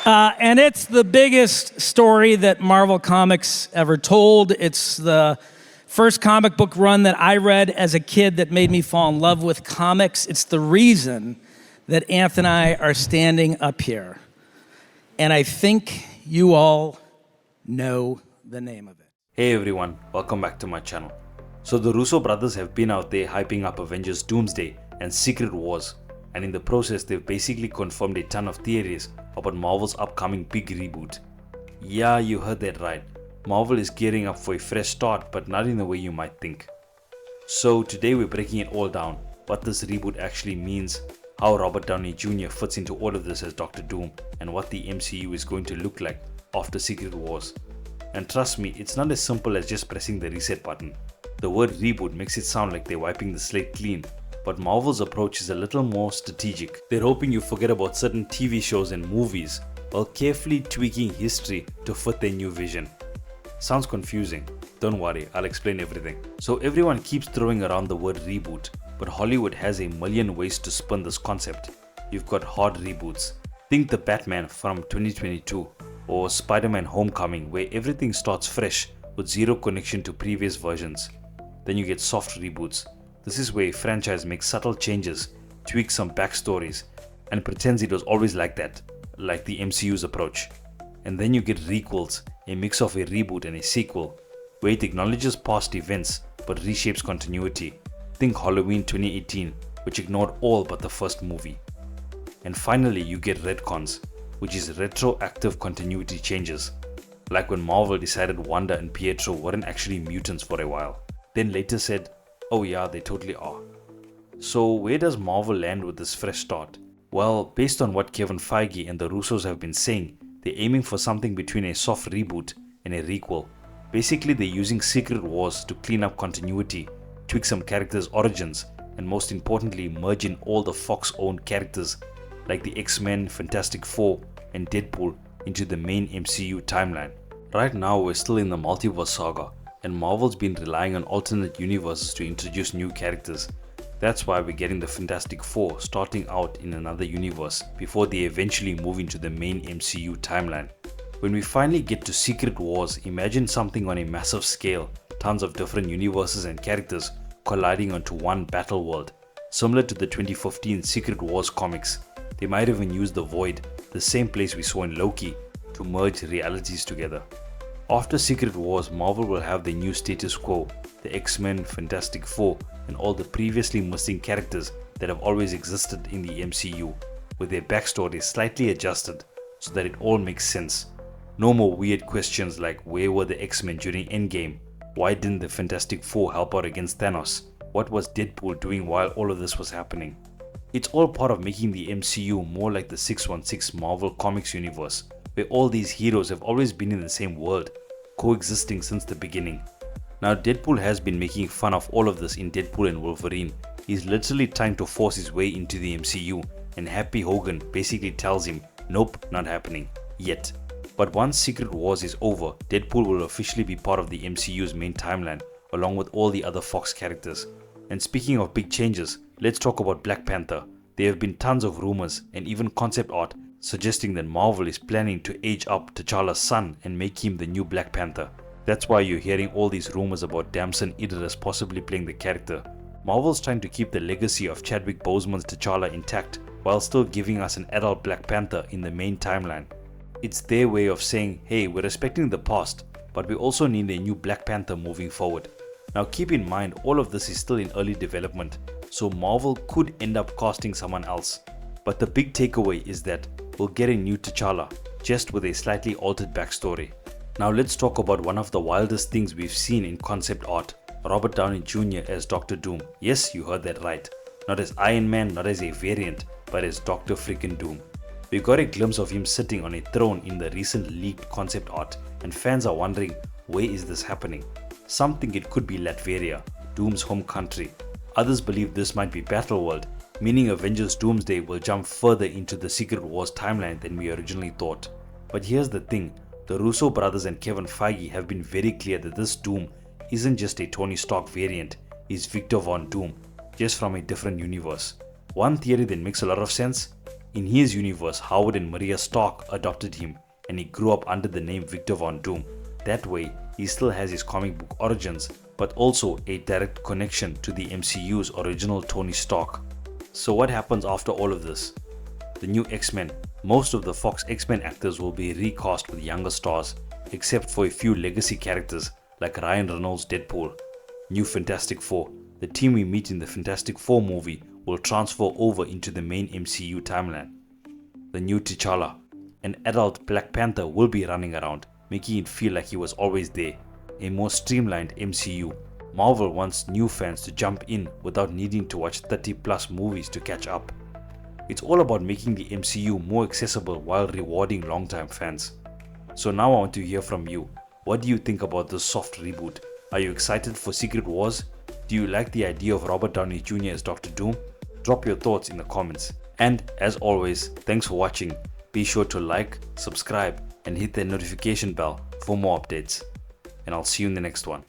And it's the biggest story that Marvel Comics ever told. It's the first comic book run that I read as a kid that made me fall in love with comics. It's the reason that Anthony and I are standing up here. And I think you all know the name of it. Hey everyone, welcome back to my channel. So the Russo brothers have been out there hyping up Avengers Doomsday and Secret Wars, and in the process they've basically confirmed a ton of theories about Marvel's upcoming big reboot. Yeah, you heard that right. Marvel is gearing up for a fresh start, but not in the way you might think. So today we're breaking it all down, what this reboot actually means, how Robert Downey Jr. fits into all of this as Dr. Doom, and what the MCU is going to look like after Secret Wars. And trust me, it's not as simple as just pressing the reset button. The word reboot makes it sound like they're wiping the slate clean, but Marvel's approach is a little more strategic. They're hoping you forget about certain TV shows and movies while carefully tweaking history to fit their new vision. Sounds confusing? Don't worry, I'll explain everything. So everyone keeps throwing around the word reboot, but Hollywood has a million ways to spin this concept. You've got hard reboots. Think the Batman from 2022 or Spider-Man Homecoming, where everything starts fresh with zero connection to previous versions. Then you get soft reboots. This is where a franchise makes subtle changes, tweaks some backstories, and pretends it was always like that, like the MCU's approach. And then you get requels, a mix of a reboot and a sequel, where it acknowledges past events but reshapes continuity. Think Halloween 2018, which ignored all but the first movie. And finally you get retcons, which is retroactive continuity changes, like when Marvel decided Wanda and Pietro weren't actually mutants for a while, then later said, oh yeah, they totally are. So where does Marvel land with this fresh start? Well, based on what Kevin Feige and the Russos have been saying, they're aiming for something between a soft reboot and a requel. Basically they're using Secret Wars to clean up continuity, tweak some characters' origins, and most importantly merge in all the Fox-owned characters like the X-Men, Fantastic Four, and Deadpool into the main MCU timeline. Right now we're still in the multiverse saga, and Marvel's been relying on alternate universes to introduce new characters. That's why we're getting the Fantastic Four starting out in another universe before they eventually move into the main MCU timeline. When we finally get to Secret Wars, imagine something on a massive scale, tons of different universes and characters colliding onto one battle world, similar to the 2015 Secret Wars comics. They might even use the Void, the same place we saw in Loki, to merge realities together. After Secret Wars, Marvel will have the new status quo, the X-Men, Fantastic Four, and all the previously missing characters that have always existed in the MCU, with their backstories slightly adjusted so that it all makes sense. No more weird questions like where were the X-Men during Endgame? Why didn't the Fantastic Four help out against Thanos? What was Deadpool doing while all of this was happening? It's all part of making the MCU more like the 616 Marvel Comics universe, where all these heroes have always been in the same world, coexisting since the beginning. Now Deadpool has been making fun of all of this in Deadpool and Wolverine. He's literally trying to force his way into the MCU, and Happy Hogan basically tells him, nope, not happening, yet. But once Secret Wars is over, Deadpool will officially be part of the MCU's main timeline, along with all the other Fox characters. And speaking of big changes, let's talk about Black Panther. There have been tons of rumors and even concept art suggesting that Marvel is planning to age up T'Challa's son and make him the new Black Panther. That's why you're hearing all these rumors about Damson Idris possibly playing the character. Marvel's trying to keep the legacy of Chadwick Boseman's T'Challa intact while still giving us an adult Black Panther in the main timeline. It's their way of saying, hey, we're respecting the past, but we also need a new Black Panther moving forward. Now keep in mind, all of this is still in early development, so Marvel could end up casting someone else. But the big takeaway is that we'll get a new T'Challa, just with a slightly altered backstory. Now let's talk about one of the wildest things we've seen in concept art, Robert Downey Jr. as Dr. Doom. Yes, you heard that right. Not as Iron Man, not as a variant, but as Dr. Freaking Doom. We got a glimpse of him sitting on a throne in the recent leaked concept art, and fans are wondering, where is this happening? Some think it could be Latveria, Doom's home country. Others believe this might be Battleworld, meaning Avengers Doomsday will jump further into the Secret Wars timeline than we originally thought. But here's the thing, the Russo brothers and Kevin Feige have been very clear that this Doom isn't just a Tony Stark variant, he's Victor Von Doom, just from a different universe. One theory that makes a lot of sense, In his universe, Howard and Maria Stark adopted him and he grew up under the name Victor Von Doom. That way, he still has his comic book origins, but also a direct connection to the MCU's original Tony Stark. So what happens after all of this? The new X-Men. Most of the Fox X-Men actors will be recast with younger stars, except for a few legacy characters like Ryan Reynolds' Deadpool. New Fantastic Four. The team we meet in the Fantastic Four movie will transfer over into the main MCU timeline. The new T'Challa. An adult Black Panther will be running around, making it feel like he was always there. A more streamlined MCU. Marvel wants new fans to jump in without needing to watch 30+ movies to catch up. It's all about making the MCU more accessible while rewarding longtime fans. So now I want to hear from you. What do you think about this soft reboot? Are you excited for Secret Wars? Do you like the idea of Robert Downey Jr. as Dr. Doom? Drop your thoughts in the comments. And as always, thanks for watching. Be sure to like, subscribe, and hit the notification bell for more updates. And I'll see you in the next one.